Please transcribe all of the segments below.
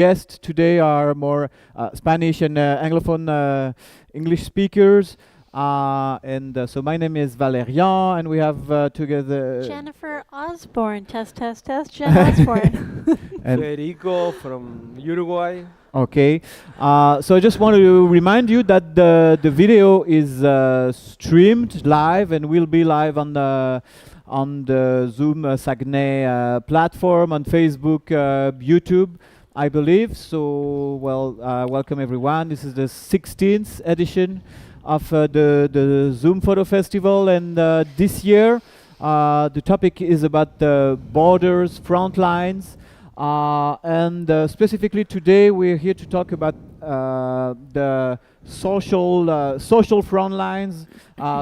Guests today are more Spanish and Anglophone English speakers. So my name is Valérian, and we have together Jennifer Osborne. Test, test, test. Jen Osborne. and Federico from Uruguay. okay. So I just want to remind you that the video is streamed live and will be live on the Zoom Saguenay platform, on Facebook, YouTube, I believe. So, welcome everyone. This is the 16th edition of the Zoom Photo Festival, and this year the topic is about the borders, front lines, and specifically today we're here to talk about the social front lines,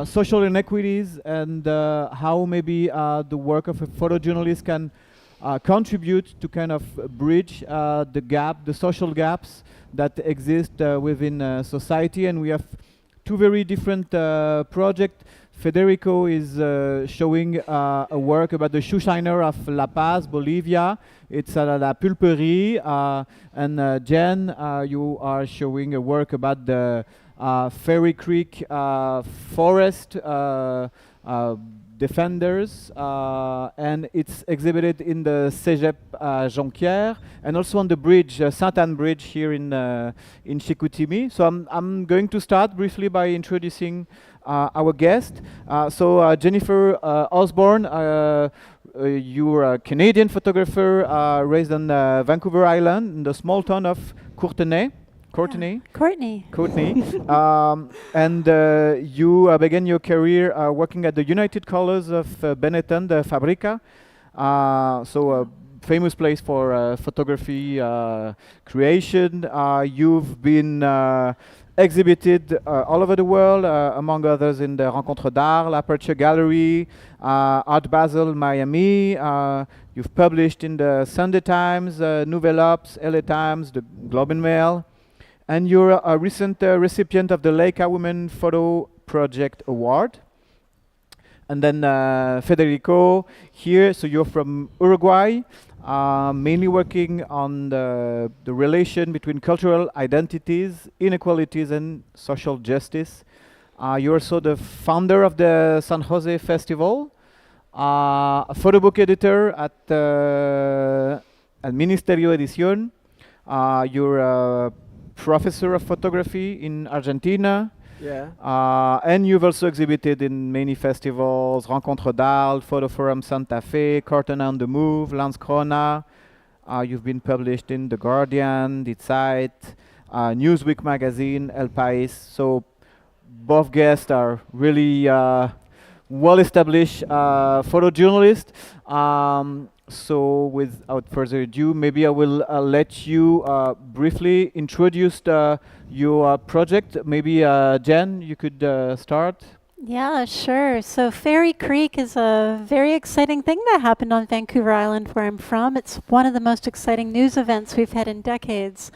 social inequities, and how maybe the work of a photojournalist can contribute to kind of bridge the social gaps that exist within society. And we have two very different projects. Federico is showing a work about the shoe shiner of La Paz, Bolivia. It's La Pulperie. And Jen, you are showing a work about the Ferry Creek forest defenders, and it's exhibited in the Cégep Jonquière, and also on the bridge, Sainte-Anne Bridge here in Chicoutimi. So I'm going to start briefly by introducing our guest. Jennifer Osborne, you're a Canadian photographer raised on Vancouver Island in the small town of Courtenay. Courtney. And you began your career working at the United Colors of Benetton, the Fabrica. So a famous place for photography creation. You've been exhibited all over the world, among others in the Rencontre d'Art, l'Aperture Gallery, Art Basel, Miami. You've published in the Sunday Times, Nouvelle Obs, LA Times, the Globe and Mail. And you're a recent recipient of the Leica Women Photo Project Award. And then Federico here, so you're from Uruguay, mainly working on the relation between cultural identities, inequalities, and social justice. You're also the founder of the San Jose Festival, a photo book editor at El Ministerio Edición. You're a professor of photography in Argentina. Yeah. And you've also exhibited in many festivals, Rencontre d'Art, Photo Forum Santa Fe, Corten on the Move, Landskrona. You've been published in The Guardian, Die Zeit, Newsweek magazine, El País. So both guests are really well-established photojournalists. So without further ado, maybe I will let you briefly introduce your project. Maybe Jen, you could start. Yeah, sure. So Ferry Creek is a very exciting thing that happened on Vancouver Island, where I'm from. It's one of the most exciting news events we've had in decades.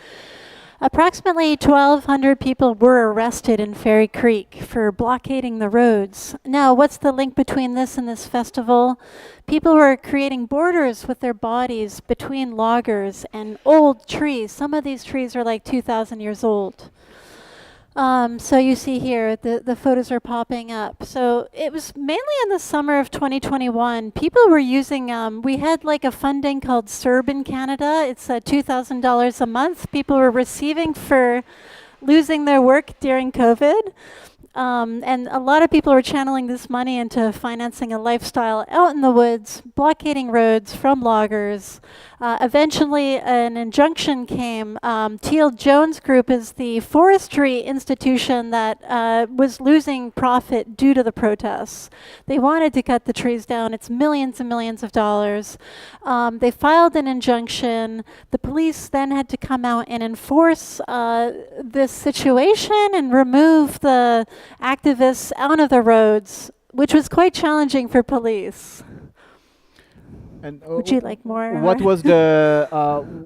Approximately 1,200 people were arrested in Ferry Creek for blockading the roads. Now, what's the link between this and this festival? People were creating borders with their bodies between loggers and old trees. Some of these trees are like 2,000 years old. So you see here, the photos are popping up. So it was mainly in the summer of 2021. People were using, we had like a funding called CERB in Canada. It's $2,000 a month. People were receiving for losing their work during COVID. And a lot of people were channeling this money into financing a lifestyle out in the woods, blockading roads from loggers. Eventually, an injunction came. Teal Jones Group is the forestry institution that was losing profit due to the protests. They wanted to cut the trees down. It's millions and millions of dollars. They filed an injunction. The police then had to come out and enforce this situation and remove the activists out of the roads, which was quite challenging for police. And would you like more? What was the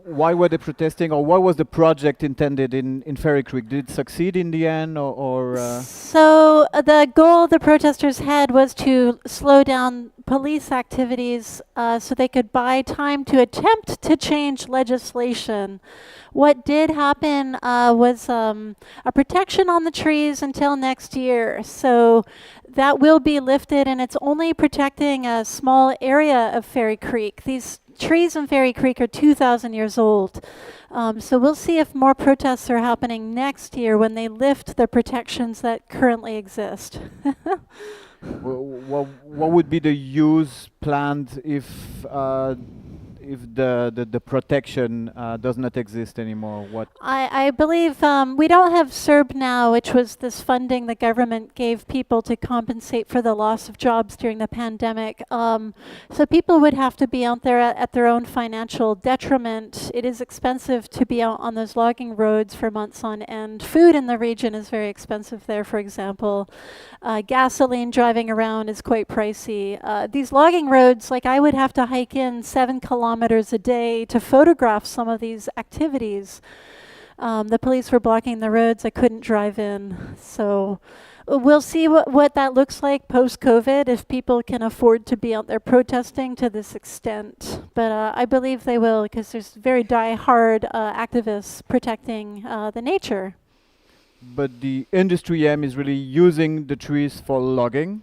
why were they protesting, or what was the project intended in Ferry Creek? Did it succeed in the end, or So the goal the protesters had was to slow down police activities so they could buy time to attempt to change legislation. What did happen was a protection on the trees until next year. So that will be lifted, and it's only protecting a small area of Fairy Creek. These trees in Fairy Creek are 2,000 years old. So we'll see if more protests are happening next year when they lift the protections that currently exist. What would be the use planned if the protection does not exist anymore? What? I believe we don't have SERB now, which was this funding the government gave people to compensate for the loss of jobs during the pandemic. So people would have to be out there at their own financial detriment. It is expensive to be out on those logging roads for months on end. Food in the region is very expensive there, for example. Gasoline driving around is quite pricey. These logging roads, like I would have to hike in 7 kilometers a day to photograph some of these activities. The police were blocking the roads. I couldn't drive in. So we'll see what that looks like post-COVID, if people can afford to be out there protesting to this extent. But I believe they will, because there's very die-hard activists protecting the nature. But the industry aim is really using the trees for logging.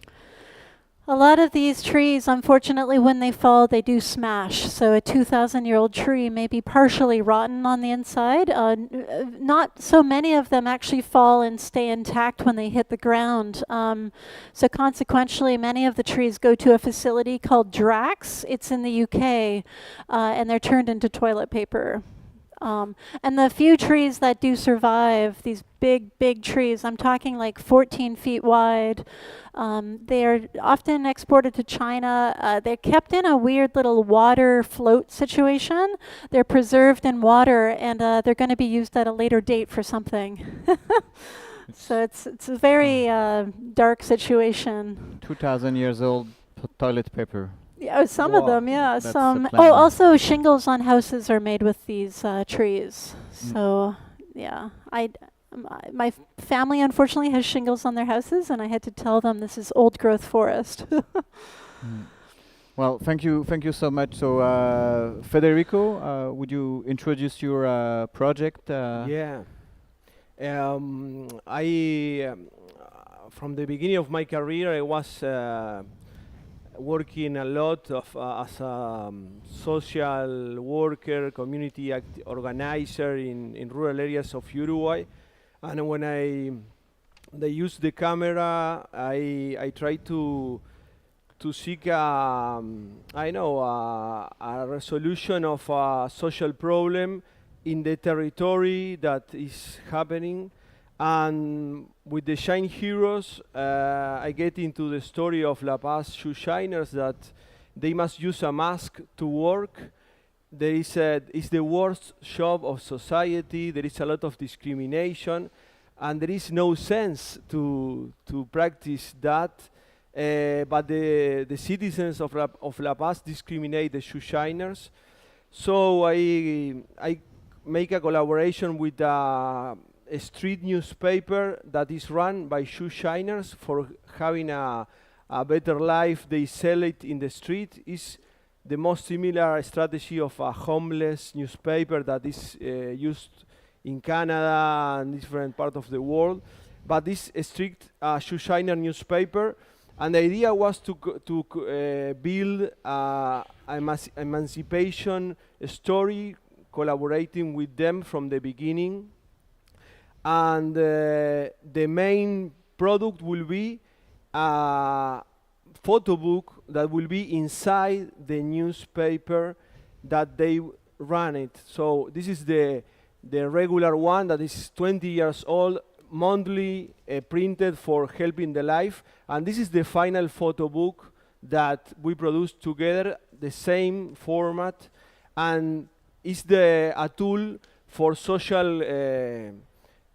A lot of these trees, unfortunately, when they fall, they do smash. So a 2,000-year-old tree may be partially rotten on the inside. Not so many of them actually fall and stay intact when they hit the ground. So consequentially, many of the trees go to a facility called Drax. It's in the UK, and they're turned into toilet paper. And the few trees that do survive, these big trees, I'm talking like 14 feet wide, they are often exported to China. They're kept in a weird little water float situation. They're preserved in water, and they're going to be used at a later date for something. So it's a very dark situation. 2,000 years old toilet paper. Yeah, some of them, yeah. That's Some. the plan. Oh, also shingles on houses are made with these trees. So, yeah, my family unfortunately has shingles on their houses, and I had to tell them this is old growth forest. Well, thank you so much. So, Federico, would you introduce your project? Yeah. I from the beginning of my career, I was working a lot as a social worker, community organizer in rural areas of Uruguay. And when they use the camera, I try to seek a resolution of a social problem in the territory that is happening. And with the Shine Heroes, I get into the story of La Paz shoe shiners that they must use a mask to work. It's the worst job of society. There is a lot of discrimination, and there is no sense to practice that. But the citizens of La Paz discriminate the shoe shiners. So I make a collaboration with a street newspaper that is run by shoe shiners for having a better life. They sell it in the street. It's the most similar strategy of a homeless newspaper that is used in Canada and different parts of the world. But this strict shoe shiner newspaper, and the idea was to build emancipation story, collaborating with them from the beginning. And the main product will be a photo book that will be inside the newspaper that they run it. So this is the regular one that is 20 years old, monthly printed for helping the life. And this is the final photo book that we produced together, the same format. And it's a tool for social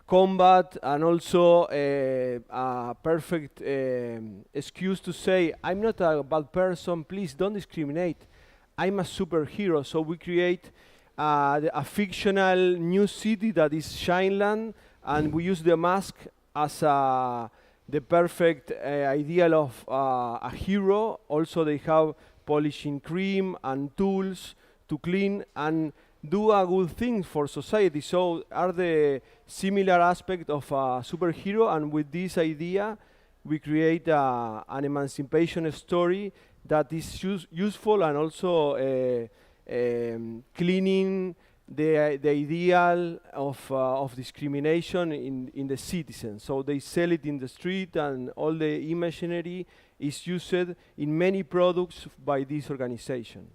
combat, and also a perfect excuse to say, I'm not a bad person, please don't discriminate. I'm a superhero. So we create a fictional new city that is Shineland, and we use the mask as a the perfect ideal of a hero. Also, they have polishing cream and tools to clean and do a good thing for society. So are the similar aspect of a superhero, and with this idea we create an emancipation story that is useful, and also cleaning the ideal of discrimination in the citizens. So they sell it in the street, and all the imaginary is used in many products by this organization.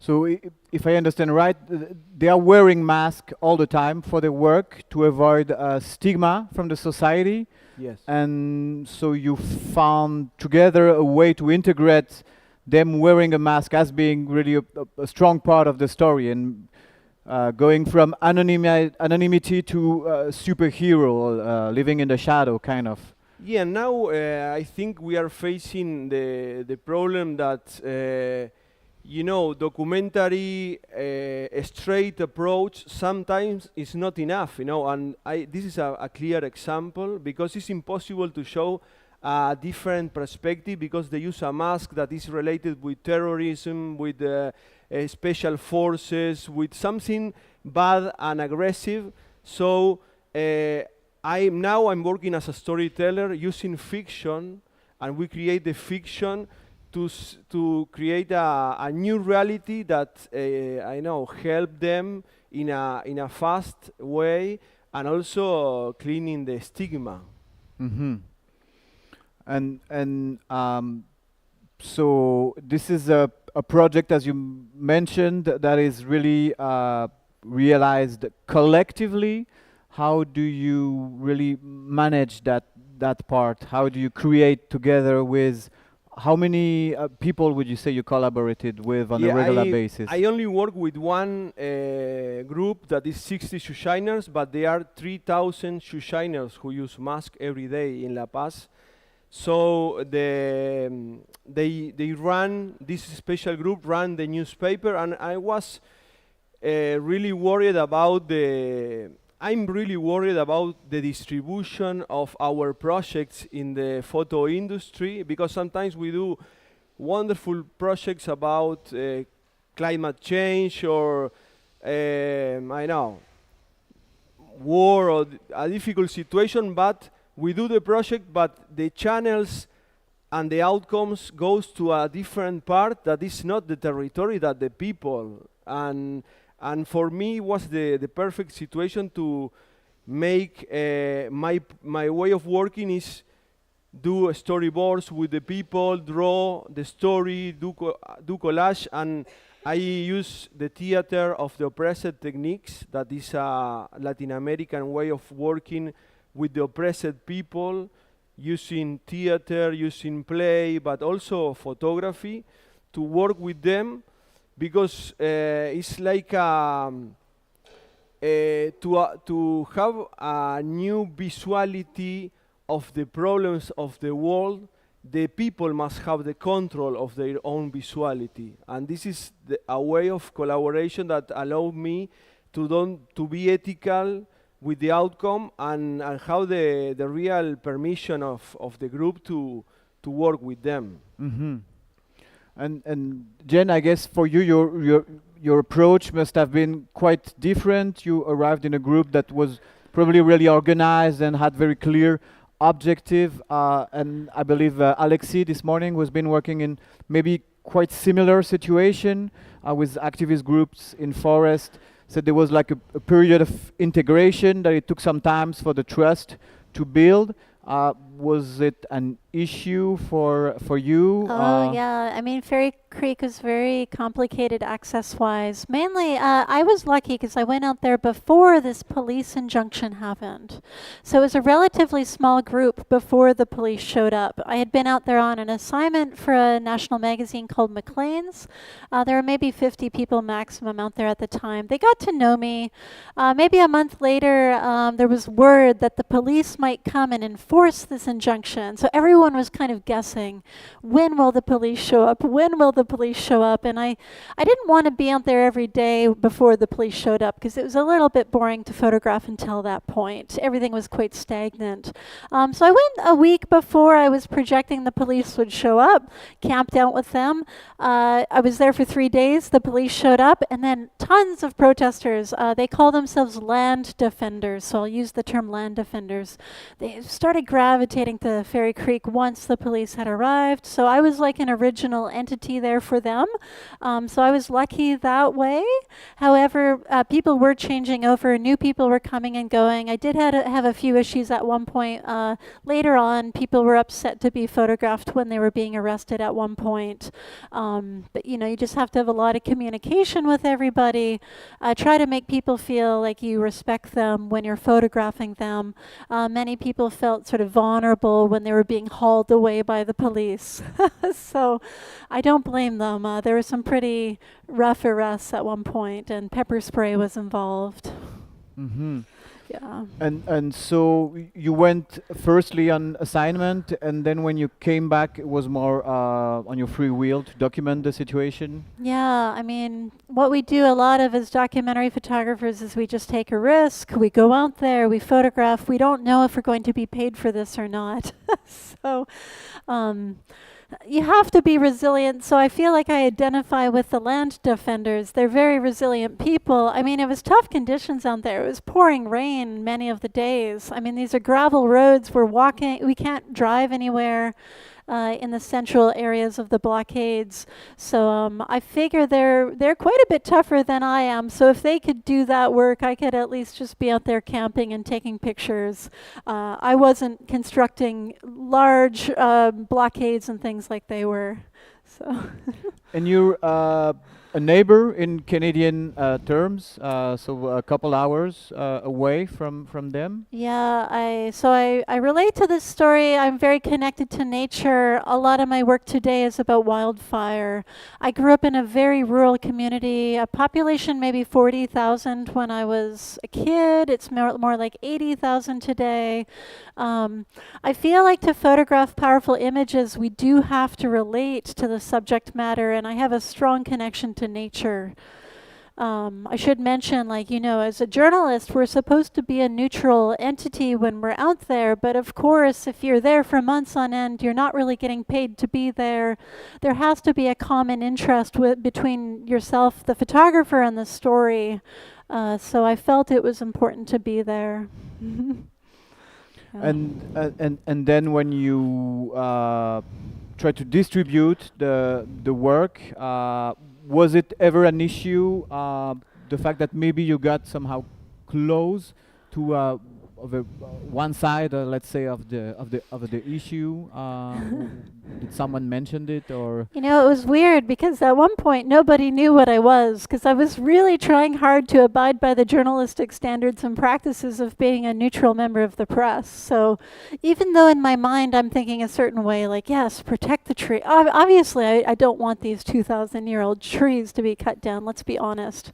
So if I understand right, they are wearing masks all the time for their work to avoid stigma from the society. Yes. And so you found together a way to integrate them wearing a mask as being really a strong part of the story, and going from anonymity to superhero, living in the shadow, kind of. Yeah, now I think we are facing the problem that documentary straight approach sometimes is not enough, and this is a clear example, because it's impossible to show a different perspective, because they use a mask that is related with terrorism, with special forces, with something bad and aggressive. So I'm working as a storyteller using fiction, and we create the fiction to create a new reality that help them in a fast way, and also cleaning the stigma. Mm-hmm. So this is a project, as you mentioned, that is really realized collectively. How do you really manage that part? How do you create together with? How many people would you say you collaborated with on a regular basis? I only work with one group that is 60 shoe shiners, but there are 3,000 shoe shiners who use masks every day in La Paz. So they run, this special group run the newspaper, and I was really worried about I'm really worried about the distribution of our projects in the photo industry, because sometimes we do wonderful projects about climate change, or war, or a difficult situation, but we do the project, but the channels and the outcomes goes to a different part that is not the territory, that the people. And for me, it was the perfect situation to make my way of working is do storyboards with the people, draw the story, do collage, and I use the theater of the oppressed techniques. That is a Latin American way of working with the oppressed people, using theater, using play, but also photography to work with them. Because it's like to have a new visuality of the problems of the world, the people must have the control of their own visuality. And this is a way of collaboration that allowed me to be ethical with the outcome, and have the real permission of the group to work with them. Mm-hmm. And Jen, I guess for you, your approach must have been quite different. You arrived in a group that was probably really organized and had very clear objective. And I believe Alexi this morning was been working in maybe quite similar situation with activist groups in forest. So there was like a period of integration that it took some time for the trust to build. Was it an issue for you? Oh, yeah. I mean, Ferry Creek is very complicated access-wise. Mainly, I was lucky because I went out there before this police injunction happened. So it was a relatively small group before the police showed up. I had been out there on an assignment for a national magazine called Maclean's. There were maybe 50 people maximum out there at the time. They got to know me. Maybe a month later, there was word that the police might come and enforce this Madison Junction. So everyone was kind of guessing, when will the police show up? When will the police show up? And I didn't want to be out there every day before the police showed up because it was a little bit boring to photograph until that point. Everything was quite stagnant. So I went a week before I was projecting the police would show up, camped out with them. I was there for 3 days. The police showed up, and then tons of protesters. They call themselves land defenders, so I'll use the term land defenders. They started gravitating to Fairy Creek once the police had arrived, so I was like an original entity there for them. So I was lucky that way. However, people were changing over. New people were coming and going. I did have a few issues at one point. Later on, people were upset to be photographed when they were being arrested at one point. But you know, you just have to have a lot of communication with everybody. Try to make people feel like you respect them when you're photographing them. Many people felt sort of vulnerable when they were being hauled away by the police. So I don't blame them. There were some pretty rough arrests at one point, and pepper spray was involved. Mm-hmm. Yeah. And so you went firstly on assignment, and then when you came back, it was more on your free will to document the situation? Yeah, I mean, what we do a lot of as documentary photographers is we just take a risk. We go out there, we photograph. We don't know if we're going to be paid for this or not. So you have to be resilient. So I feel like I identify with the land defenders. They're very resilient people. I mean, it was tough conditions out there. It was pouring rain many of the days. I mean, these are gravel roads. We're walking. We can't drive anywhere in the central areas of the blockades. So I figure they're quite a bit tougher than I am. So if they could do that work, I could at least just be out there camping and taking pictures. I wasn't constructing large blockades and things like they were. So. And you're a neighbor in Canadian terms, so a couple hours away from them? Yeah, I relate to this story. I'm very connected to nature. A lot of my work today is about wildfire. I grew up in a very rural community, a population maybe 40,000 when I was a kid. It's more like 80,000 today. I feel like to photograph powerful images, we do have to relate to the subject matter, and I have a strong connection to nature. I should mention, like, you know, as a journalist, we're supposed to be a neutral entity when we're out there, but of course, if you're there for months on end, you're not really getting paid to be there. There has to be a common interest between yourself, the photographer, and the story. So I felt it was important to be there. And then when you try to distribute the work, was it ever an issue, the fact that maybe you got somehow close to one side, let's say, of the issue? Did someone mention it, or? You know, it was weird because at one point nobody knew what I was, because I was really trying hard to abide by the journalistic standards and practices of being a neutral member of the press. So even though in my mind I'm thinking a certain way, like, yes, protect the tree. Obviously, I don't want these 2,000-year-old trees to be cut down, let's be honest.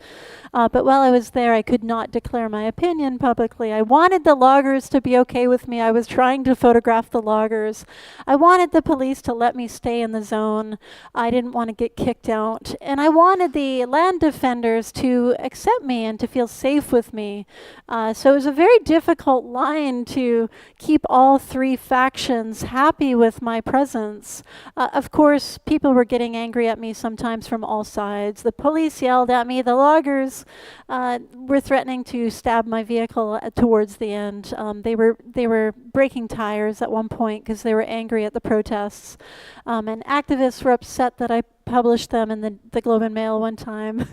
But while I was there, I could not declare my opinion publicly. I wanted the loggers to be okay with me. I was trying to photograph the loggers. I wanted the police to let me stay in the zone. I didn't want to get kicked out. And I wanted the land defenders to accept me and to feel safe with me. So it was a very difficult line to keep all three factions happy with my presence. Of course, people were getting angry at me sometimes from all sides. The police yelled at me. The loggers were threatening to stab my vehicle towards the end. They were breaking tires at one point because they were angry at the protests. And activists were upset that I published them in the Globe and Mail one time.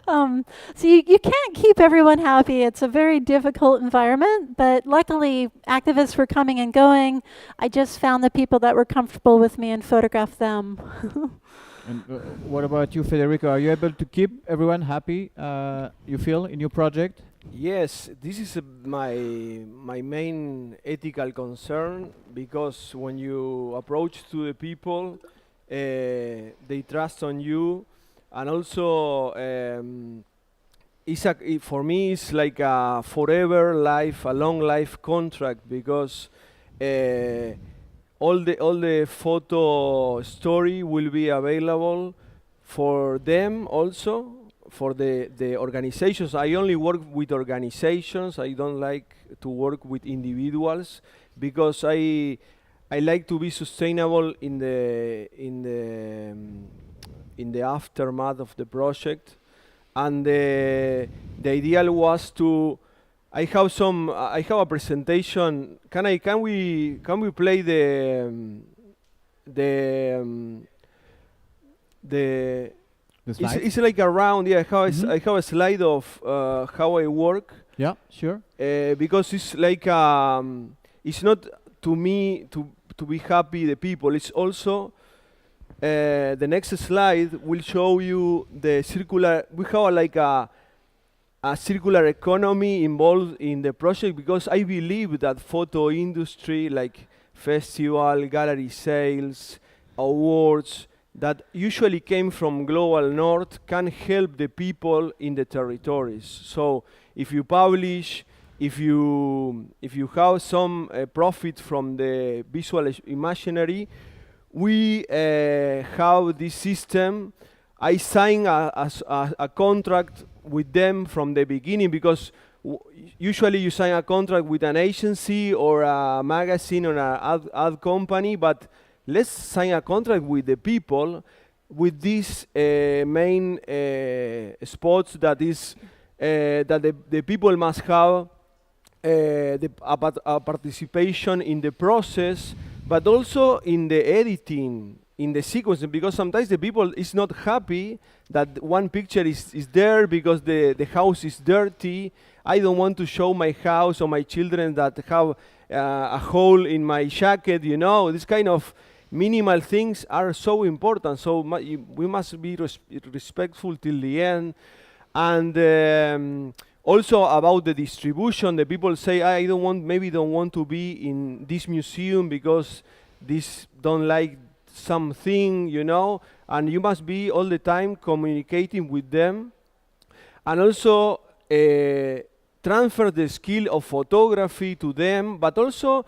So you can't keep everyone happy. It's a very difficult environment, but luckily activists were coming and going. I just found the people that were comfortable with me and photographed them. And what about you, Federico? Are you able to keep everyone happy, you feel, in your project? Yes, this is my main ethical concern, because when you approach to the people, they trust on you, and also for me it's like a forever life, a long life contract, because all the photo story will be available for them also, for the organizations. I only work with organizations. I don't like to work with individuals because I like to be sustainable in the aftermath of the project. And the ideal was to I have a presentation. Can we play the slide? it's like a round. Yeah, Mhm. I have a slide of how I work Yeah, sure. because it's like it's not to me to be happy the people. It's also the next slide will show you the circular. We have like a circular economy involved in the project because I believe that photo industry like festival, gallery sales, awards that usually came from global north can help the people in the territories. So if you publish, if you have some profit from the visual imaginary, we have this system. I sign a contract with them from the beginning because usually you sign a contract with an agency or a magazine or an ad company, but let's sign a contract with the people with these main spots that is that the people must have a participation in the process, but also in the editing, in the sequence, because sometimes the people is not happy that one picture is there because the house is dirty. I don't want to show my house or my children that have a hole in my jacket, you know. This kind of minimal things are so important, so we must be respectful till the end. And also about the distribution, the people say, I maybe don't want to be in this museum because this don't like something, you know, and you must be all the time communicating with them. And also transfer the skill of photography to them, but also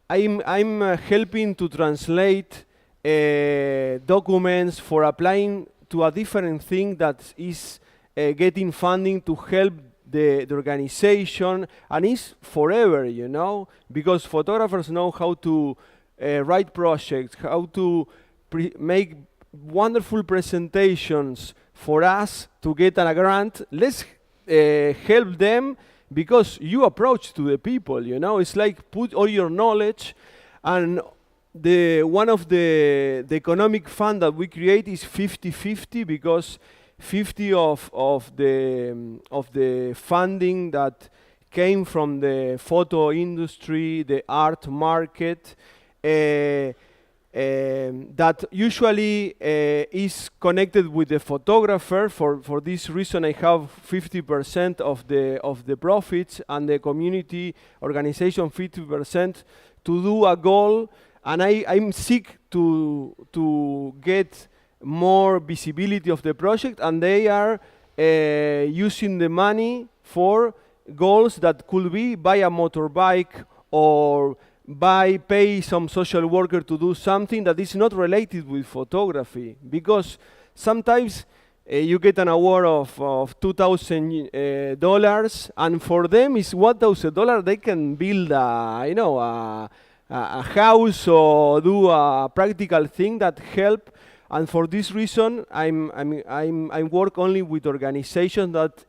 I'm helping to translate documents for applying to a different thing that is getting funding to help the organization, and it's forever, you know, because photographers know how to write projects, how to make wonderful presentations for us to get a grant. Let's help them because you approach to the people, you know. It's like put all your knowledge, and one of the economic fund that we create is 50-50 because 50 of the funding that came from the photo industry, the art market, that usually is connected with the photographer. For this reason, I have 50% of the profits, and the community organization 50% to do a goal. And I'm seek to get more visibility of the project, and they are using the money for goals that could be buy a motorbike or pay some social worker to do something that is not related with photography, because sometimes you get an award of $2,000 and for them is $1,000. They can build a house or do a practical thing that help. And for this reason, I work only with organizations that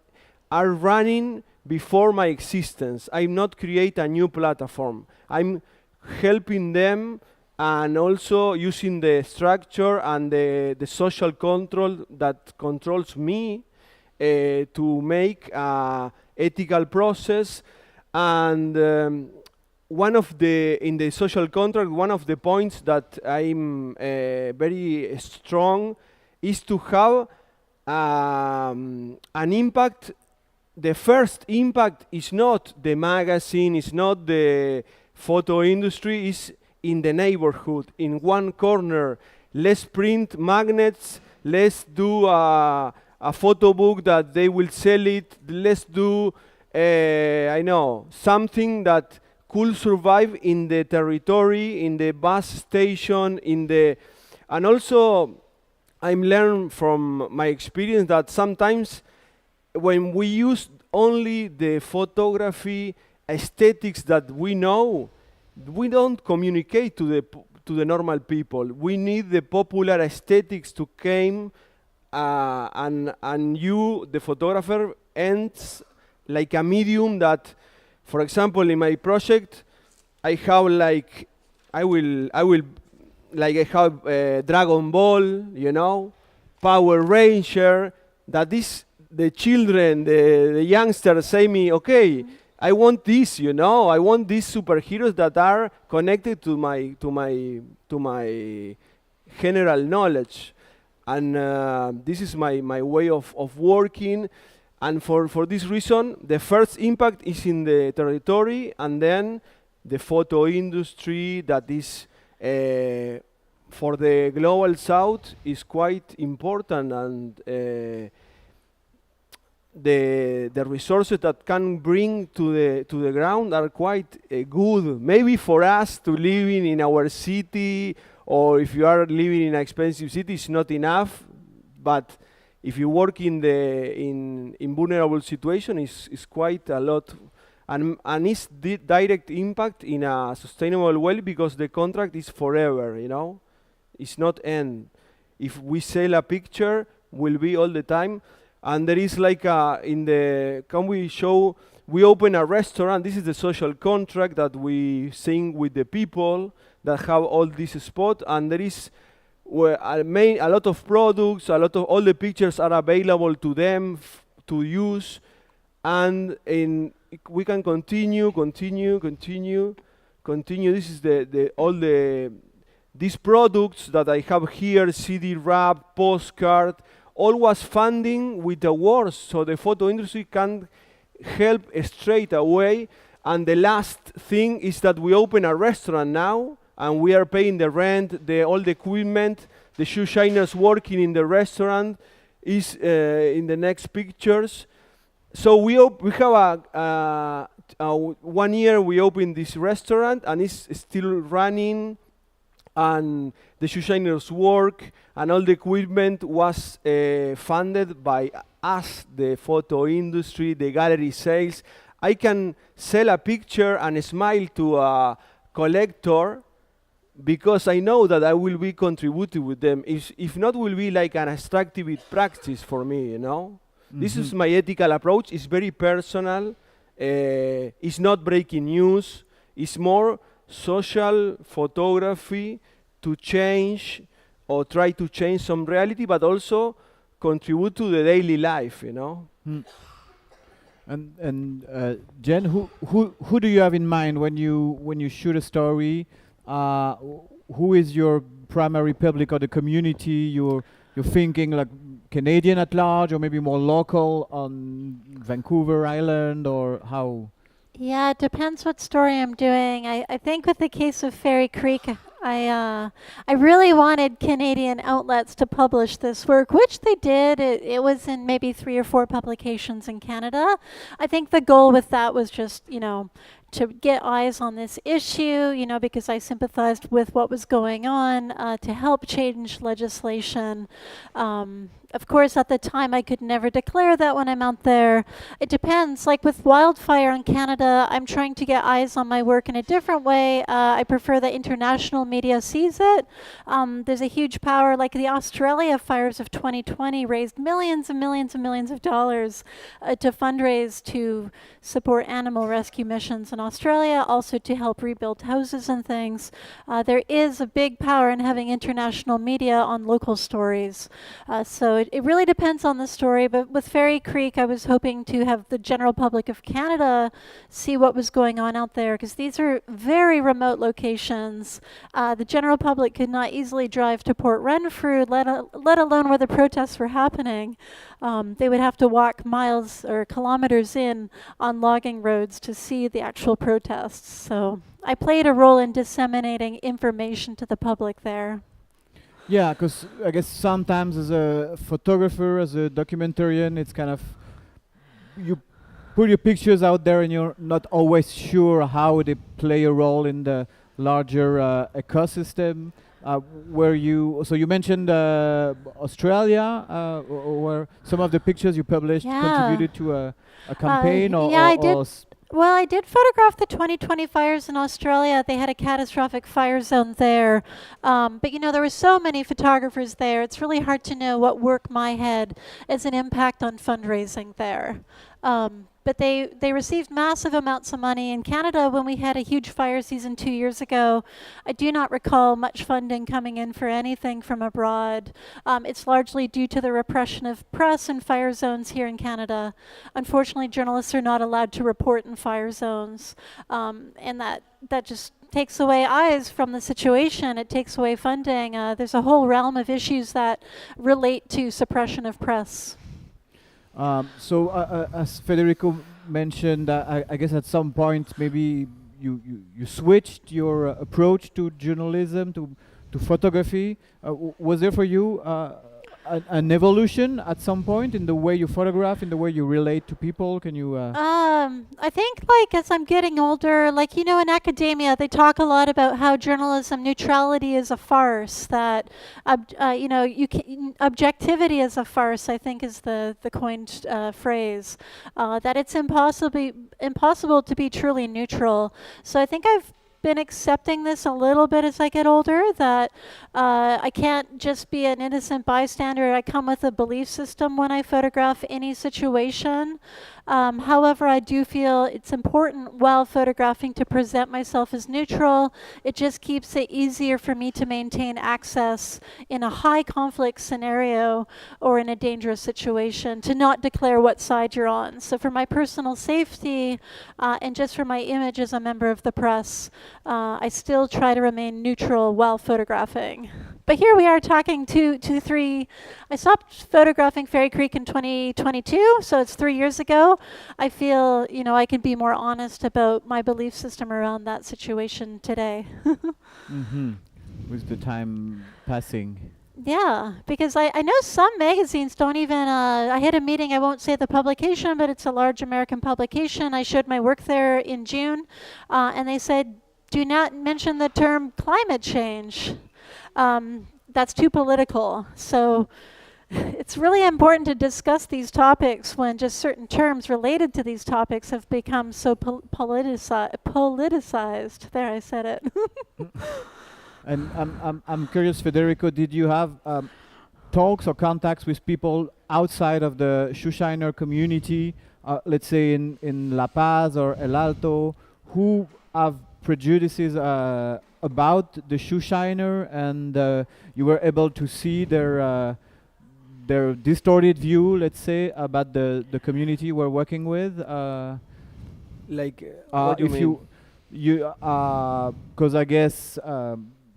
are running before my existence. I'm not create a new platform. I'm helping them and also using the structure and the social control that controls me to make a ethical process. And in the social contract, one of the points that I'm very strong is to have an impact. The first impact is not the magazine, is not the photo industry, is in the neighborhood, in one corner. Let's print magnets, let's do a photo book that they will sell it, let's do, something that could survive in the territory, in the bus station, and also I'm learned from my experience that sometimes when we use only the photography aesthetics that we know, we don't communicate to the normal people. We need the popular aesthetics to come, and you, the photographer, ends like a medium that, for example, in my project, I have like I have Dragon Ball, you know, Power Ranger. That is the children, the youngsters say me, okay, I want this, you know, I want these superheroes that are connected to my general knowledge, and this is my way of working. And for this reason, the first impact is in the territory, and then the photo industry that is for the global south is quite important, and the resources that can bring to the ground are quite good. Maybe for us to living in our city, or if you are living in an expensive city, it's not enough. But if you work in vulnerable situation, is quite a lot, and it's the direct impact in a sustainable way, because the contract is forever. You know, it's not end. If we sell a picture, will be all the time. And there is like we open a restaurant. This is the social contract that we sing with the people that have all this spot, and there is a lot of products, all the pictures are available to them to use, and we can continue. This is these products that I have here, CD wrap, postcard, all was funding with awards, so the photo industry can help straight away. And the last thing is that we open a restaurant now, and we are paying the rent, all the equipment, the shoe shiners working in the restaurant is in the next pictures. So we have a 1 year we opened this restaurant, and it's still running, and the shoe shiners work, and all the equipment was funded by us, the photo industry, the gallery sales. I can sell a picture and smile to a collector because I know that I will be contributing with them. If not, will be like an extractive practice for me, you know? Mm-hmm. This is my ethical approach. It's very personal. It's not breaking news. It's more social photography to change or try to change some reality, but also contribute to the daily life, you know? Mm. And Jen, who do you have in mind when you shoot a story? Who is your primary public or the community? You're thinking like Canadian at large, or maybe more local on Vancouver Island, or how? Yeah, it depends what story I'm doing. I think with the case of Fairy Creek, I really wanted Canadian outlets to publish this work, which they did. It was in maybe 3 or 4 publications in Canada. I think the goal with that was just, to get eyes on this issue, because I sympathized with what was going on, to help change legislation. Of course, at the time, I could never declare that when I'm out there. It depends. Like with wildfire in Canada, I'm trying to get eyes on my work in a different way. I prefer that international media sees it. There's a huge power, like the Australia fires of 2020 raised millions and millions and millions of dollars to fundraise to support animal rescue missions in Australia, also to help rebuild houses and things. There is a big power in having international media on local stories. So it really depends on the story, but with Fairy Creek, I was hoping to have the general public of Canada see what was going on out there, because these are very remote locations. The general public could not easily drive to Port Renfrew, let alone where the protests were happening. They would have to walk miles or kilometers in on logging roads to see the actual protests. So I played a role in disseminating information to the public there. Yeah, because I guess sometimes as a photographer, as a documentarian, it's kind of you put your pictures out there and you're not always sure how they play a role in the larger ecosystem. So you mentioned Australia, where some of the pictures you published contributed to a campaign, yeah, I did. Well, I did photograph the 2020 fires in Australia. They had a catastrophic fire zone there. But you know, there were so many photographers there. It's really hard to know what work my had as an impact on fundraising there. But they received massive amounts of money. In Canada, when we had a huge fire season 2 years ago, I do not recall much funding coming in for anything from abroad. It's largely due to the repression of press in fire zones here in Canada. Unfortunately, journalists are not allowed to report in fire zones, and that just takes away eyes from the situation. It takes away funding. There's a whole realm of issues that relate to suppression of press. As Federico mentioned, I guess at some point maybe you switched your approach to journalism, to photography. Was there for you an evolution at some point in the way you photograph, in the way you relate to people? Can you? I think, like, as I'm getting older, like, you know, in academia, they talk a lot about how journalism neutrality is a farce. That, you know, objectivity is a farce, I think, is the coined phrase. That it's impossible to be truly neutral. So I think I've been accepting this a little bit as I get older, that I can't just be an innocent bystander. I come with a belief system when I photograph any situation. However, I do feel it's important while photographing to present myself as neutral. It just keeps it easier for me to maintain access in a high conflict scenario or in a dangerous situation, to not declare what side you're on. So for my personal safety and just for my image as a member of the press, I still try to remain neutral while photographing. But here we are talking I stopped photographing Fairy Creek in 2022, so it's 3 years ago. I feel, you know, I can be more honest about my belief system around that situation today. With the time passing. Yeah, because I know some magazines don't even, I had a meeting, I won't say the publication, but it's a large American publication. I showed my work there in June, and they said, do not mention the term climate change. That's too political. So it's really important to discuss these topics when just certain terms related to these topics have become so politicized. There, I said it. And I'm curious, Federico, did you have talks or contacts with people outside of the shoeshiner community, let's say in La Paz or El Alto, who have prejudices about the shoeshiner, and you were able to see their distorted view, let's say, about the community we're working with? What do you mean? Because I guess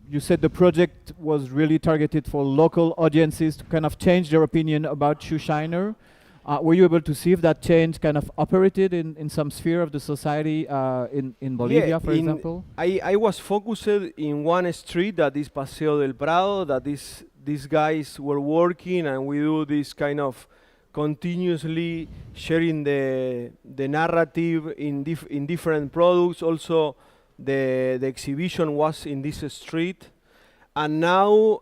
you said the project was really targeted for local audiences to kind of change their opinion about shoeshiner. Were you able to see if that change kind of operated in some sphere of the society in Bolivia, for example? I was focused in one street that is Paseo del Prado, that these guys were working, and we do this kind of continuously sharing the narrative in different products. Also, the exhibition was in this street, and now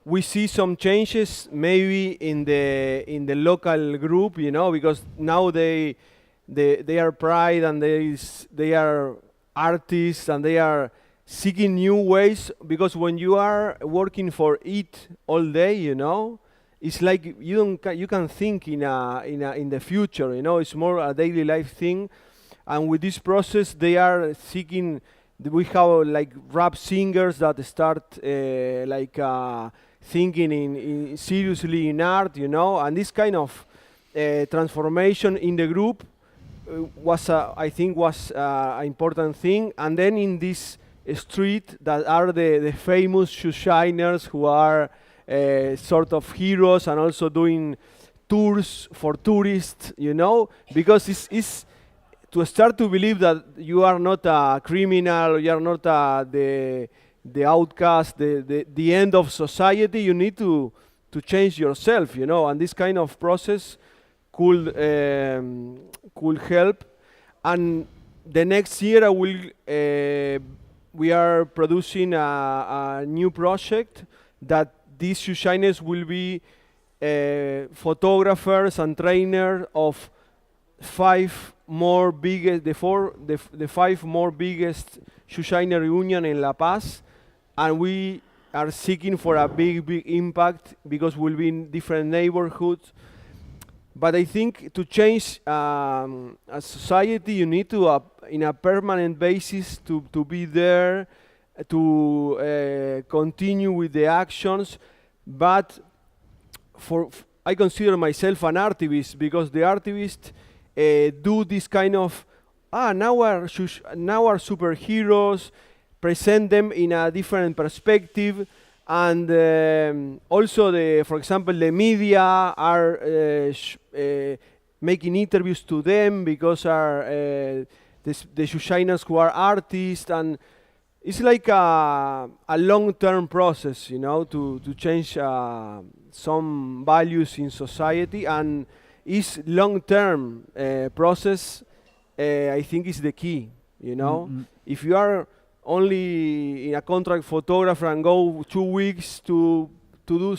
we see some changes maybe in the local group, you know, because now they are pride, and they are artists, and they are seeking new ways, because when you are working for it all day, you know, it's like you can think in the future, you know. It's more a daily life thing, and with this process they are seeking. We have like rap singers that start thinking in seriously in art, you know, and this kind of transformation in the group was I think was an important thing. And then in this street that are the famous shoeshiners who are sort of heroes, and also doing tours for tourists, you know, because it's to start to believe that you are not a criminal, you are not the outcast, the end of society. You need to change yourself, you know, and this kind of process could help. And the next year we are producing a new project that these shoeshiners will be photographers and trainers of five more biggest, the five more biggest shoeshiner union in La Paz, and we are seeking for a big impact because we'll be in different neighborhoods. But I think to change a society, you need to, in a permanent basis, to be there, to continue with the actions. But I consider myself an artivist because the artivists do this kind of, now are superheroes, present them in a different perspective, and also, for example, the media are making interviews to them because are the shoeshiners who are artists, and it's like a long-term process, you know, to change some values in society, and it's long-term process. I think is the key, you know. If you are only in a contract photographer and go 2 weeks to do,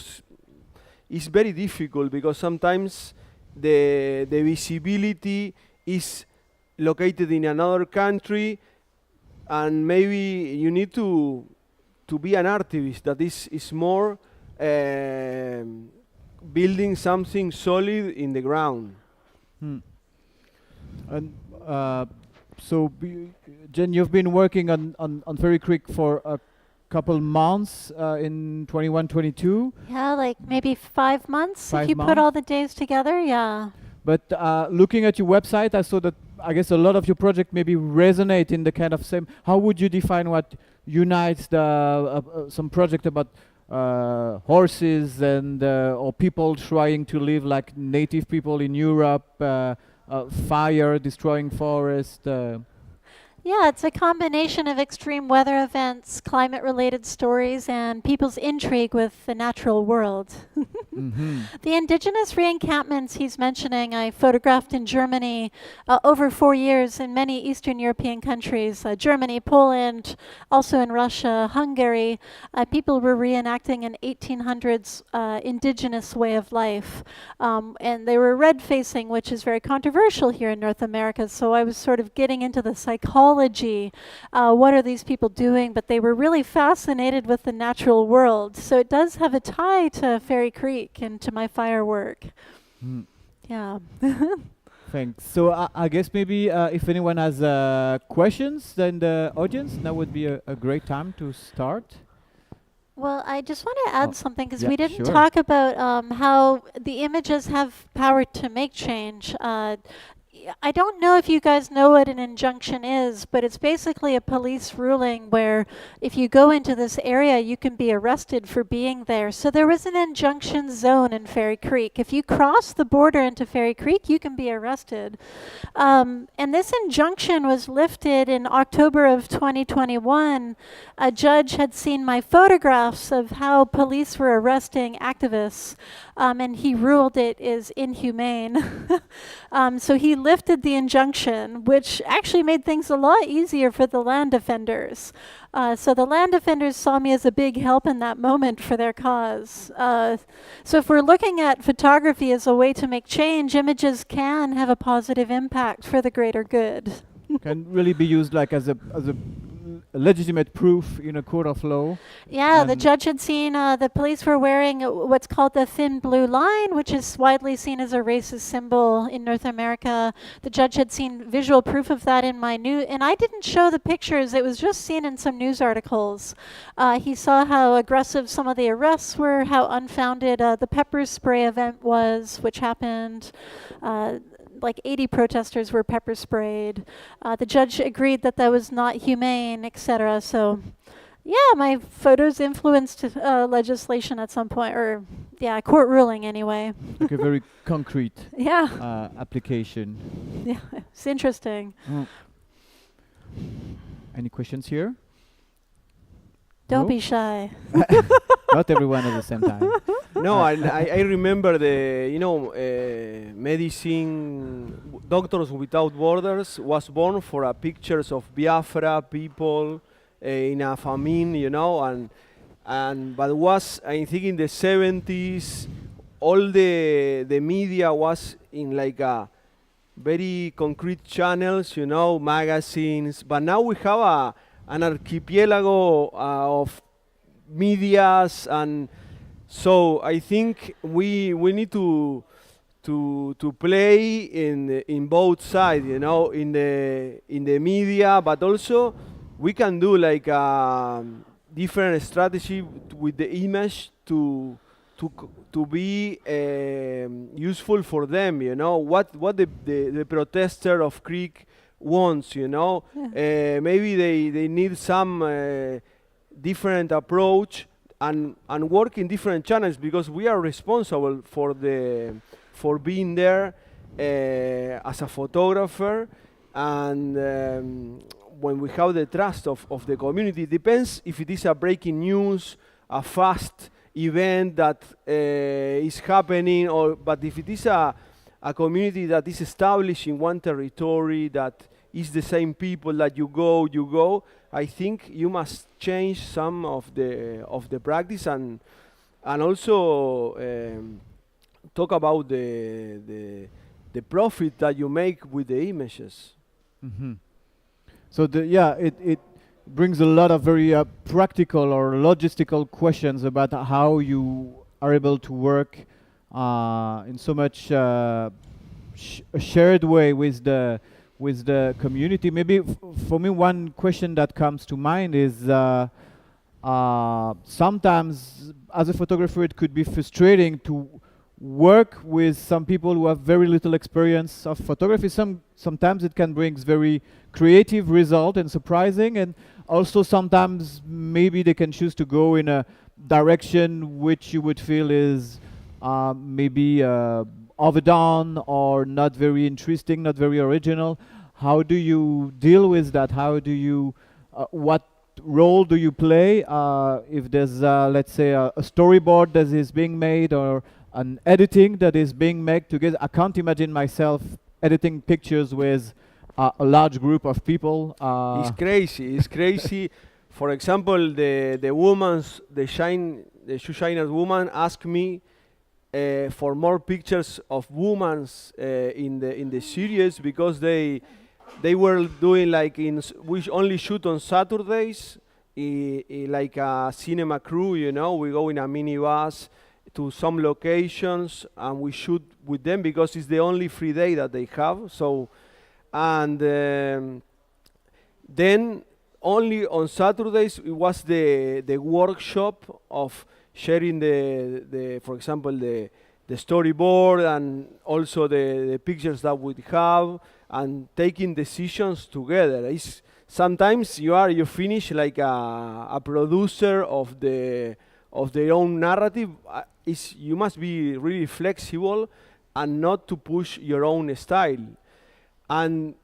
it's very difficult because sometimes the visibility is located in another country, and maybe you need to be an artist that is more building something solid in the ground. And so, Jen, you've been working on Ferry Creek for a couple months in 21-22. Yeah, like maybe 5 months 5 if you put months. all the days together. Yeah. But looking at your website, I saw that I guess a lot of your project maybe resonate in the kind of same. How would you define what unites some project about horses and or people trying to live like native people in Europe, fire destroying forest? Yeah, it's a combination of extreme weather events, climate-related stories, and people's intrigue with the natural world. The indigenous re-encampments he's mentioning, I photographed in Germany over 4 years in many Eastern European countries, Germany, Poland, also in Russia, Hungary. People were reenacting an 1800s indigenous way of life. And they were red-facing, which is very controversial here in North America, so I was sort of getting into the psychology. What are these people doing? But they were really fascinated with the natural world. So it does have a tie to Ferry Creek and to my firework. Yeah. Thanks. So I guess maybe if anyone has questions, then the audience, now would be a great time to start. Well, I just want to add something because yeah, we didn't sure. talk about how the images have power to make change. I don't know if you guys know what an injunction is, but it's basically a police ruling where if you go into this area, you can be arrested for being there. So there was an injunction zone in Ferry Creek. If you cross the border into Ferry Creek, you can be arrested. And this injunction was lifted in October of 2021. A judge had seen my photographs of how police were arresting activists, and he ruled it is inhumane. So he lifted the injunction, which actually made things a lot easier for the land defenders. So the land defenders saw me as a big help in that moment for their cause. So if we're looking at photography as a way to make change, images can have a positive impact for the greater good. Can really be used like as a legitimate proof in a court of law. Yeah, the judge had seen the police were wearing what's called the thin blue line, which is widely seen as a racist symbol in North America. The judge had seen visual proof of that in my and I didn't show the pictures, it was just seen in some news articles. He saw how aggressive some of the arrests were, how unfounded the pepper spray event was, which happened. Like 80 protesters were pepper sprayed. The judge agreed that that was not humane, etc. So, yeah, my photos influenced legislation at some point, or yeah, court ruling anyway. Like a very concrete application. Yeah, it's interesting. Any questions here? Don't No? be shy. Not everyone at the same time. No, I remember the, medicine, Doctors Without Borders was born for pictures of Biafra people in a famine, and but was, I think, in the 70s, all the media was in like a very concrete channels, magazines, but now we have an archipelago of medias, and so I think we need to play in both sides, in the media, but also we can do like a different strategy with the image to be useful for them, what the protester of Creek wants, maybe they need some different approach and work in different channels, because we are responsible for being there as a photographer, and when we have the trust of the community. It depends if it is a breaking news, a fast event that is happening, but if it is a community that is established in one territory, that is the same people that you go, I think you must change some of the practice, and also talk about the profit that you make with the images. Mhm. So it brings a lot of very practical or logistical questions about how you are able to work in so much a shared way with the community. Maybe for me, one question that comes to mind is sometimes as a photographer it could be frustrating to work with some people who have very little experience of photography. Sometimes it can bring very creative result and surprising, and also sometimes maybe they can choose to go in a direction which you would feel is maybe overdone or not very interesting, not very original. How do you deal with that? How do you, what role do you play if there's, let's say, a storyboard that is being made or an editing that is being made together? I can't imagine myself editing pictures with a large group of people. It's crazy. For example, the shoe shiners woman asked me for more pictures of women in the series, because they were doing like we only shoot on Saturdays, like a cinema crew, we go in a minibus to some locations and we shoot with them because it's the only free day that they have. So, and then only on Saturdays it was the workshop of sharing for example the storyboard and also the pictures that we have, and taking decisions together. Sometimes you finish like a producer of their own narrative. You must be really flexible and not to push your own style. And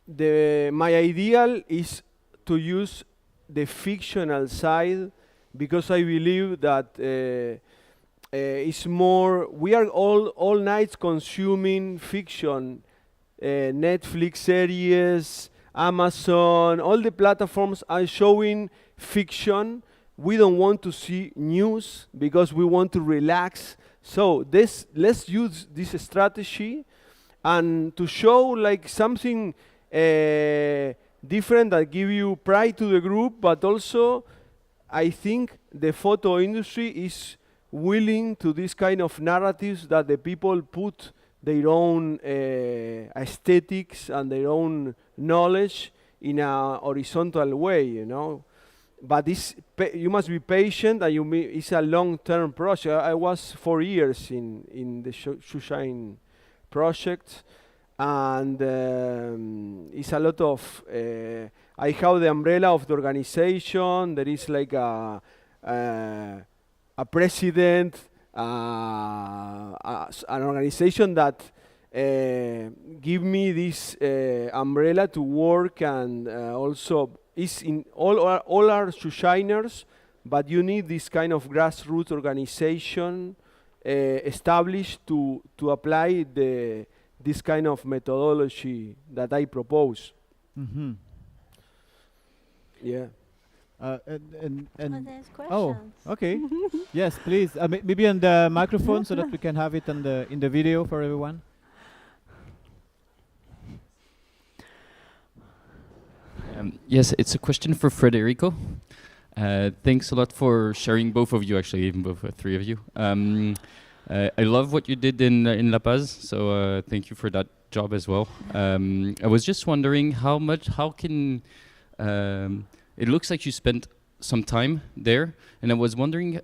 my ideal is to use the fictional side, because I believe that it's more, we are all nights consuming fiction, Netflix series, Amazon, all the platforms are showing fiction. We don't want to see news because we want to relax. So let's use this strategy and to show like something different that give you pride to the group, but also I think the photo industry is willing to this kind of narratives that the people put their own aesthetics and their own knowledge in a horizontal way, But you must be patient, and it's a long-term project. I was 4 years in the Shoeshine project, and it's a lot of. I have the umbrella of the organization. There is like a president, an organization that give me this umbrella to work, and also is in all our shoe shiners, but you need this kind of grassroots organization established to apply this kind of methodology that I propose. Mm-hmm. Yeah. And there's oh, questions. okay. Yes, please. Maybe on the microphone so that we can have it on in the video for everyone. Yes, it's a question for Federico. Thanks a lot for sharing, both of you, actually, even both three of you. I love what you did in La Paz, so thank you for that job as well. I was just wondering how can, it looks like you spent some time there, and I was wondering,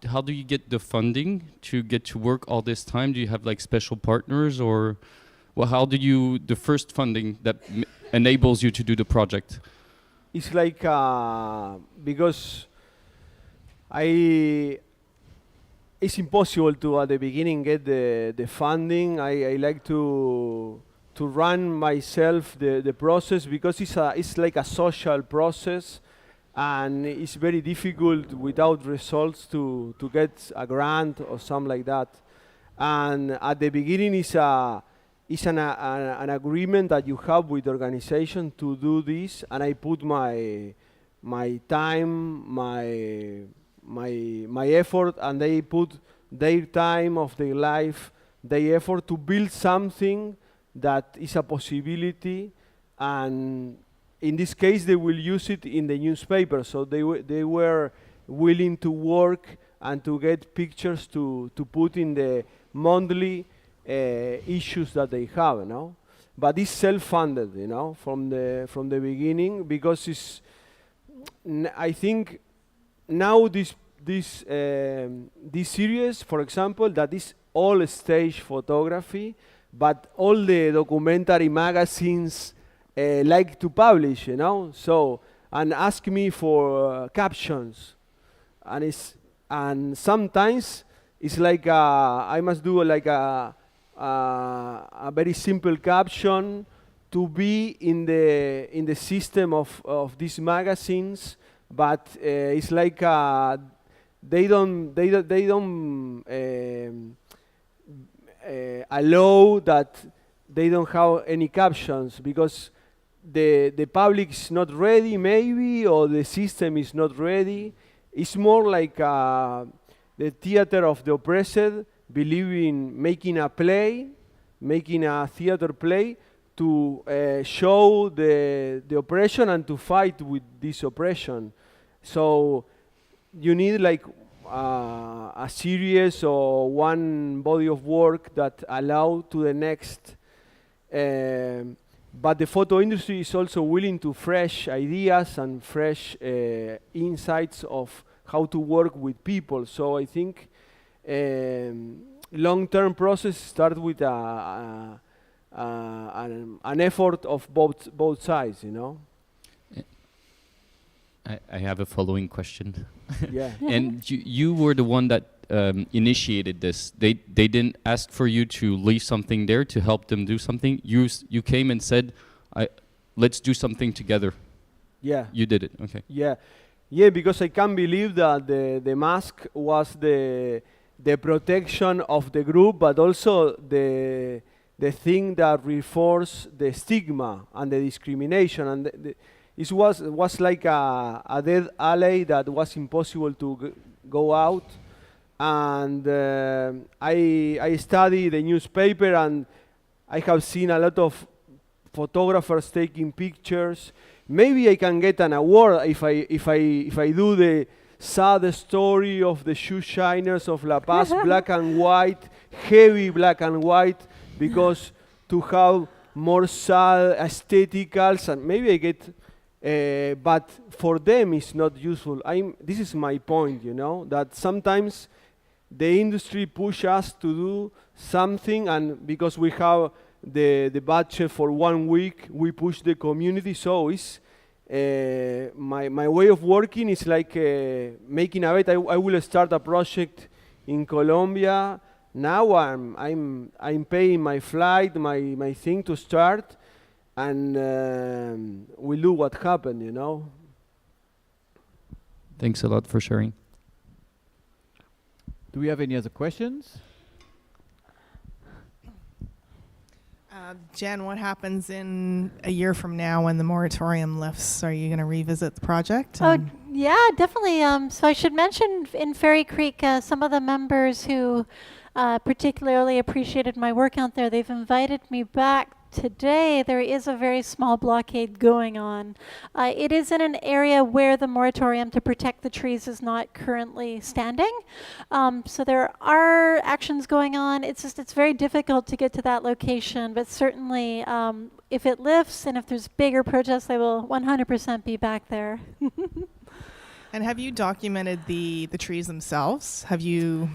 how do you get the funding to get to work all this time? Do you have like special partners, or well, how do you, the first funding that enables you to do the project? It's like because it's impossible to at the beginning get the funding. I like to run myself the process, because it's like a social process, and it's very difficult without results to get a grant or something like that. And at the beginning it's an agreement that you have with the organization to do this, and I put my time, my effort, and they put their time of their life, their effort to build something that is a possibility, and in this case they will use it in the newspaper. So they were willing to work and to get pictures to put in the monthly issues that they have, you know. But it's self-funded, you know, from the beginning, because it's I think now this series, for example, that is all stage photography, but all the documentary magazines like to publish, you know, so, and ask me for captions, and sometimes it's like I must do like a very simple caption to be in the system of these magazines, but it's like they don't allow that they don't have any captions, because the public is not ready, maybe, or the system is not ready. It's more like the theater of the oppressed, believing making a play, making a theater play to show the oppression and to fight with this oppression. So you need like a series or one body of work that allow to the next. But the photo industry is also willing to fresh ideas and fresh insights of how to work with people. So I think long-term process start with an effort of both sides, you know. I have a following question. Yeah. And you were the one that initiated this. They didn't ask for you to leave something there to help them do something. You came and said, let's do something together. Yeah. You did it. Okay. Yeah. Yeah, because I can't believe that the mask was the protection of the group, but also the thing that reinforced the stigma and the discrimination, and it was like a dead alley that was impossible to go out. And I study the newspaper, and I have seen a lot of photographers taking pictures. Maybe I can get an award if I do the sad story of the shoe shiners of La Paz, black and white, heavy black and white, because to have more sad aestheticals, and maybe I get, but for them it's not useful. This is my point, you know, that sometimes the industry push us to do something, and because we have the budget for 1 week, we push the community. So it's my way of working is like making a bet. I will start a project in Colombia. Now I'm paying my flight, my thing to start, and we'll do what happened, you know. Thanks a lot for sharing. Do we have any other questions? Jen, what happens in a year from now when the moratorium lifts? Are you going to revisit the project? Oh, yeah, definitely. So I should mention in Fairy Creek, some of the members who particularly appreciated my work out there, they've invited me back today. There is a very small blockade going on. It is in an area where the moratorium to protect the trees is not currently standing. So there are actions going on. It's just, it's very difficult to get to that location, but certainly if it lifts and if there's bigger protests, I will 100% be back there. And have you documented the trees themselves? Have you?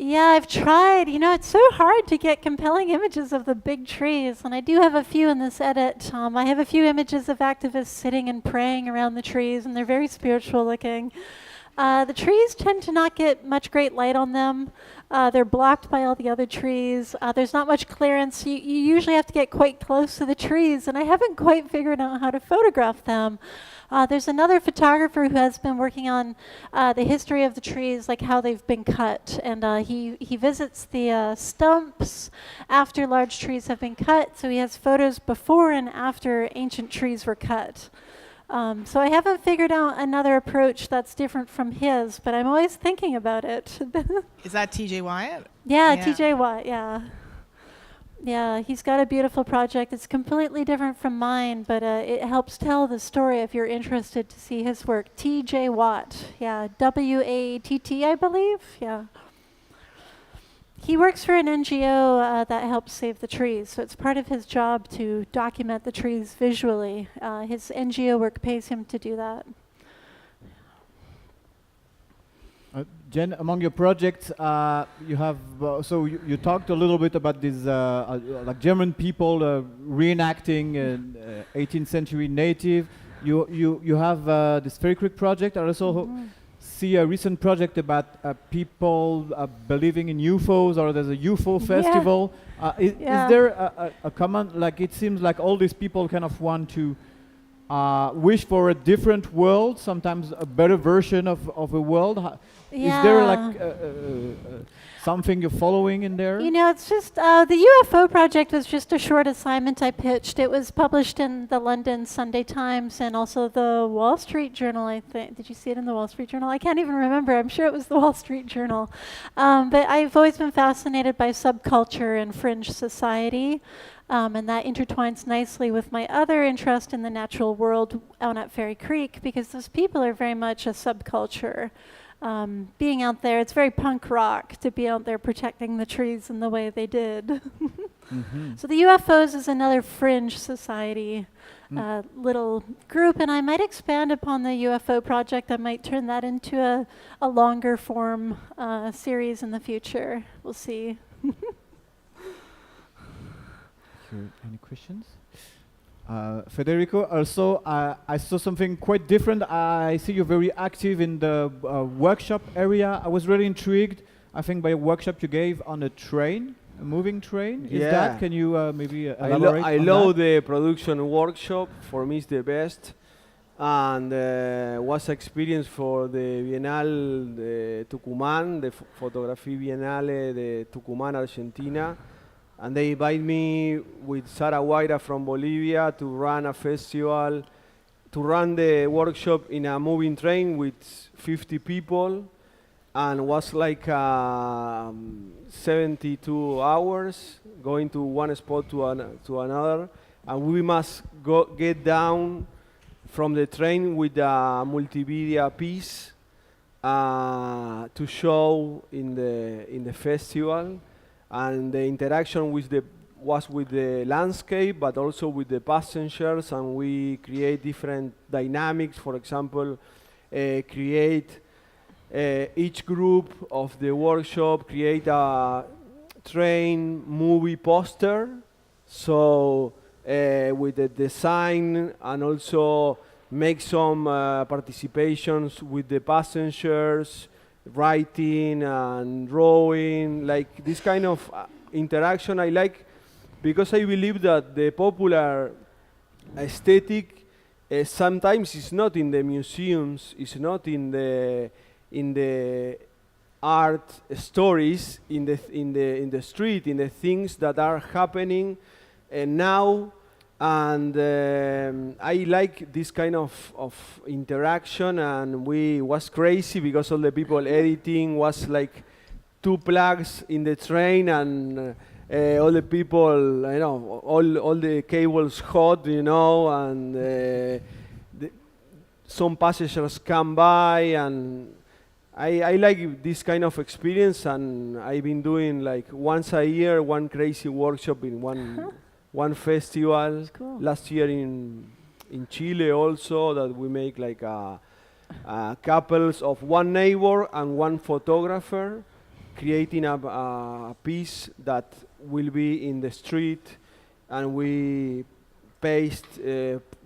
Yeah, I've tried. You know, it's so hard to get compelling images of the big trees, and I do have a few in this edit. I have a few images of activists sitting and praying around the trees, and they're very spiritual looking. The trees tend to not get much great light on them. They're blocked by all the other trees. There's not much clearance. You usually have to get quite close to the trees, and I haven't quite figured out how to photograph them. There's another photographer who has been working on the history of the trees, like how they've been cut, and he visits the stumps after large trees have been cut, so he has photos before and after ancient trees were cut. So I haven't figured out another approach that's different from his, but I'm always thinking about it. Is that TJ Wyatt? Yeah, TJ Watt, yeah. Yeah, he's got a beautiful project. It's completely different from mine, but it helps tell the story if you're interested to see his work. TJ Watt, yeah, W-A-T-T, I believe, yeah. He works for an NGO that helps save the trees, so it's part of his job to document the trees visually. His NGO work pays him to do that. Jen, among your projects, you have so you talked a little bit about these like German people reenacting 18th century native. You have this Fairy Creek project. I also see a recent project about people believing in UFOs, or there's a UFO festival. Is there a common, like it seems like all these people kind of want to wish for a different world, sometimes a better version of a world. Is there like something you're following in there? You know, it's just, the UFO project was just a short assignment I pitched. It was published in the London Sunday Times and also the Wall Street Journal, I think. Did you see it in the Wall Street Journal? I can't even remember. I'm sure it was the Wall Street Journal. But I've always been fascinated by subculture and fringe society. And that intertwines nicely with my other interest in the natural world out at Fairy Creek, because those people are very much a subculture. Being out there, it's very punk rock to be out there protecting the trees in the way they did. So the UFOs is another fringe society little group, and I might expand upon the UFO project. I might turn that into a longer form series in the future. We'll see. Any questions? Federico, also I saw something quite different. I see you're very active in the workshop area. I was really intrigued, I think, by a workshop you gave on a train, a moving train. Is that? Can you maybe elaborate I on love that? the production workshop. For me, it's the best. And was experience for the Bienal de Tucumán, the Photography Bienale de Tucumán, Argentina. And they invite me with Sara Guaira from Bolivia to run a festival, to run the workshop in a moving train with 50 people. And was like 72 hours going to one spot to another. And we must get down from the train with a multimedia piece to show in the festival. And the interaction was with the landscape, but also with the passengers, and we create different dynamics. For example, create each group of the workshop create a train movie poster. So with the design, and also make some participations with the passengers, writing and drawing, like this kind of interaction I like, because I believe that the popular aesthetic sometimes is not in the museums, it's not in the art stories in the street, in the things that are happening now. And I like this kind of interaction, and we was crazy because all the people editing was like 2 plugs in the train, and all the people, all the cables hot, and some passengers come by, and I like this kind of experience, and I've been doing like once a year, one crazy workshop in one festival. Cool. Last year in Chile also, that we make like couples of one neighbor and one photographer creating a piece that will be in the street, and we paste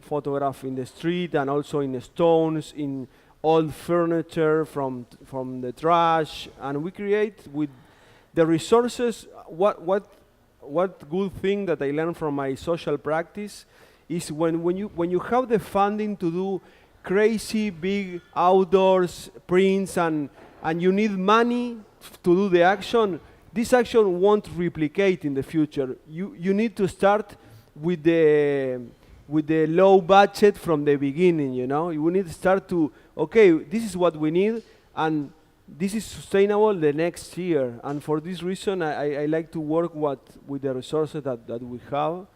photograph in the street and also in the stones, in old furniture from the trash, and we create with the resources. What good thing that I learned from my social practice is when you have the funding to do crazy big outdoors prints, and you need money to do the action, this action won't replicate in the future. You need to start with the low budget from the beginning. You need to start to, okay, this is what we need, and this is sustainable the next year. And for this reason, I like to work with the resources that we have,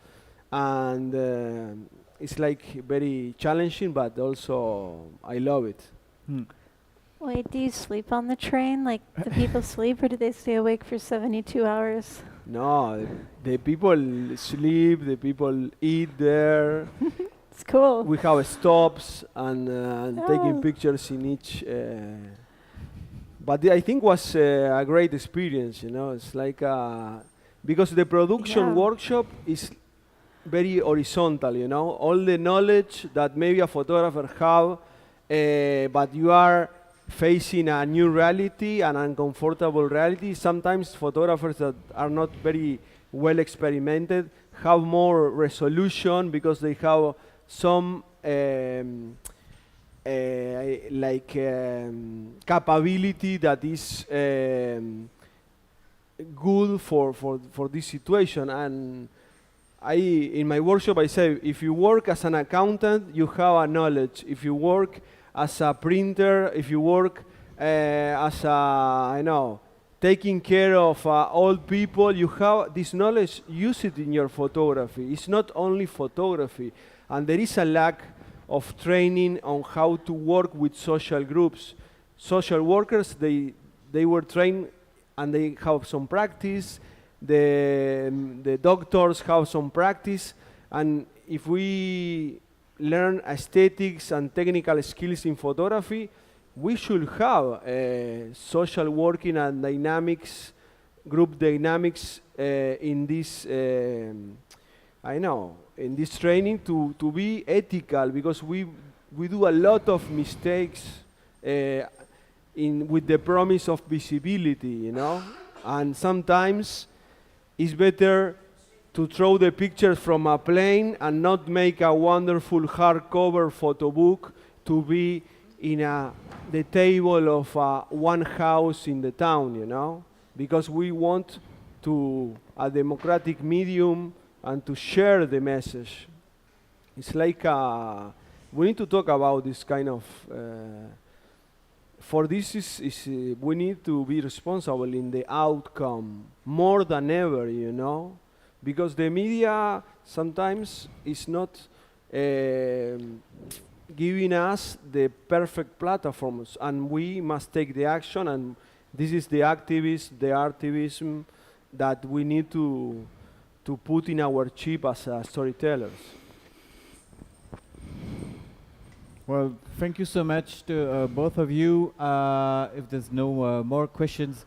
and it's like very challenging, but also I love it. Wait, do you sleep on the train? Like, the people sleep, or do they stay awake for 72 hours? No, the people sleep, the people eat there. It's cool. We have stops and taking pictures in each. But I think was a great experience. It's like because the production workshop is very horizontal. All the knowledge that maybe a photographer have, but you are facing a new reality, an uncomfortable reality. Sometimes photographers that are not very well experimented have more resolution because they have some capability that is good for this situation. And in my workshop I say, if you work as an accountant, you have a knowledge. If you work as a printer, if you work as taking care of old people, you have this knowledge, use it in your photography. It's not only photography. And there is a lack of training on how to work with social groups. Social workers, they were trained and they have some practice. The doctors have some practice. And if we learn aesthetics and technical skills in photography, we should have social working and dynamics, group dynamics in this, in this training to be ethical, because we do a lot of mistakes with the promise of visibility, and sometimes it's better to throw the pictures from a plane and not make a wonderful hardcover photo book to be in the table of one house in the town, because we want a democratic medium and to share the message. It's like we need to talk about this kind of. For this we need to be responsible in the outcome more than ever, because the media sometimes is not giving us the perfect platforms, and we must take the action, and this is the activism that we need to put in our chip as storytellers. Well, thank you so much to both of you. If there's no more questions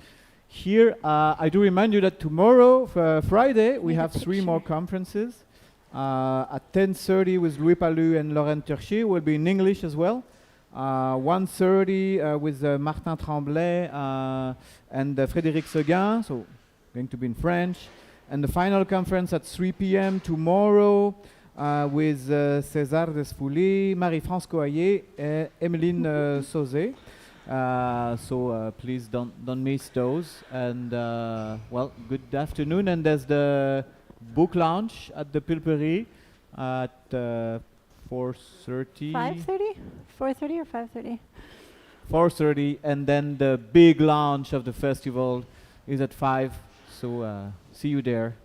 here, I do remind you that tomorrow, Friday, we have 3 more conferences. At 10:30 with Louis Palus and Laurent Turchier will be in English as well. 1:30 with Martin Tremblay and Frédéric Seguin, so going to be in French. And the final conference at 3 p.m. tomorrow with César Desfoulis, Marie-France Coaillet, and Emeline Sauzet. So please don't miss those. And well, good afternoon. And there's the book launch at the Pulperie at 4:30. 5:30? 4:30 or 5:30? 4:30, and then the big launch of the festival is at 5. So see you there.